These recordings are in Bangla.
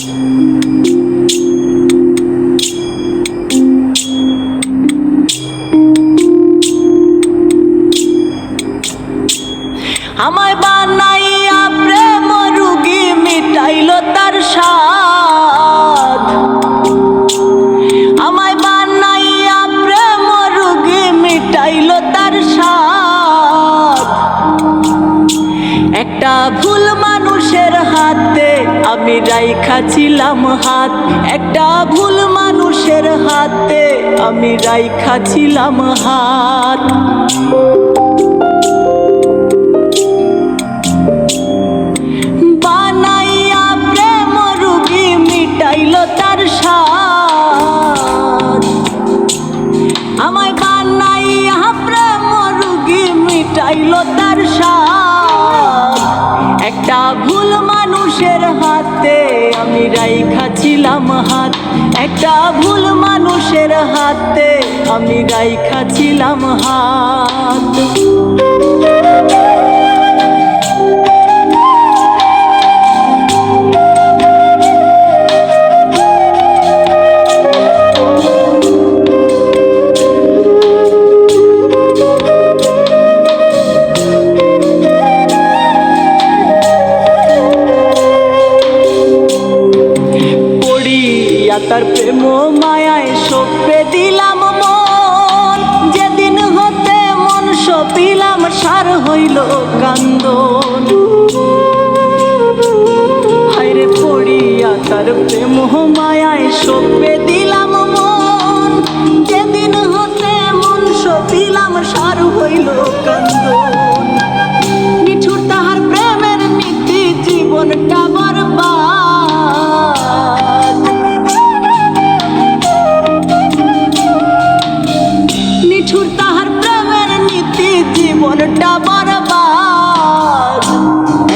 আমায় বানাইয়া প্রেম রুগী মিটাইল তার স্বাদ। আমায় বানাইয়া প্রেম রুগী মিটাইল তার স্বাদ। একটা ভুল মানুষের হাতে আমি রাইখাছিলাম হাত। একটা ভুল মানুষের হাতে আমি রাইখাছিলাম হাত। বানাইয়া প্রেম রুগী মিটাইল তার স্বাদ। আমায় বানাইয়া প্রেম রুগী মিটাইল তার স্বাদ। একটা ভুল মানুষের হাতে আমি রাইখাছিলাম হাত। একটা ভুল মানুষের হাতে আমি রাইখাছিলাম হাত। তার প্রেম মায়ায় সপে দিলাম মন। যেদিন হতে মন সপিলাম সার হইল কান্দন। হায়রে পড়িয়া তার প্রেম মায়ায় সপে দিলাম মন। যেদিন হতে মন সপিলাম সার হইল কান্দন। নিঠুর তাহার প্রেমের নীতি জীবনটা বরবাদ। নিঠুর তাহার প্রেমের নীতি জীবনটা বরবাদ।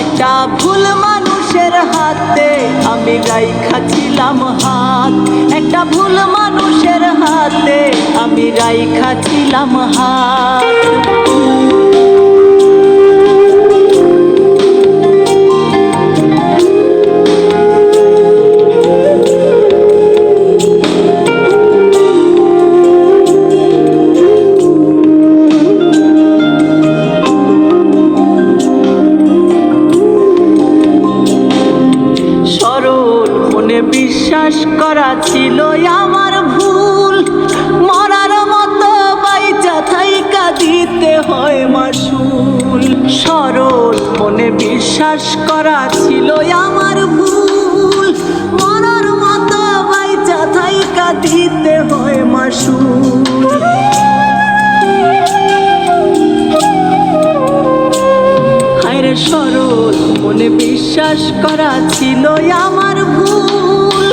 একটা ভুল মানুষের হাতে আমি রাইখাছিলাম হাত। একটা ভুল মানুষের হাতে আমি রাইখাছিলাম হাত। বিশ্বাস করা ছিল আমার ভুল। মরার মতো বাইচা থাইকা দিতে হয় মাসুল। সরল মনে বিশ্বাস করা ছিল আমার ভুল। মরার মতো বাইচা থাইকা দিতে হয় মাসুল। হায়রে সরল মনে বিশ্বাস করা ছিল আমার ভুল।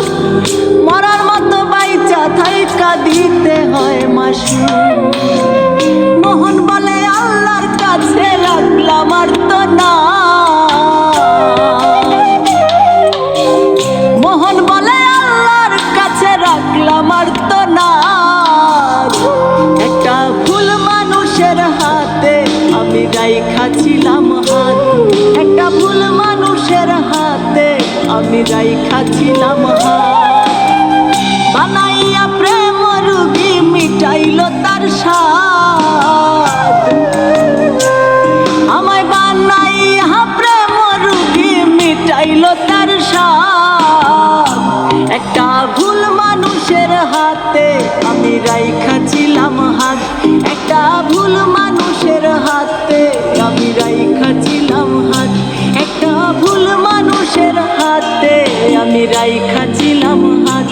মরার মতো বাইচা থাইকা দিতে হয় মাসুল। মোহন বলে আল্লাহর কাছে রাখলাম আর তো না। মোহন বলে আল্লাহর কাছে রাখলাম আর তো না। একটা ভুল মানুষের হাতে আমি রাইখাছিলাম হাত। একটা ভুল মানুষের হাতে আমি রাইখাছিলাম হাত। বানাইয়া প্রেম রুগী মিটাইল তার স্বাদ। আমায় বানাইয়া প্রেম রুগী মিটাইল তার স্বাদ। একটা ভুল মানুষের হাতে আমি রাইখাছিলাম হাত। একটা ভুল মানুষের হাতে আমি রাইখাছিলাম হাত। একটা ভুল মানুষের হাতে আমি রাইখাছিলাম হাত।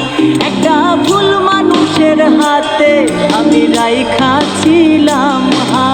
একটা ভুল মানুষের হাতে আমি রাইখাছিলাম হাত।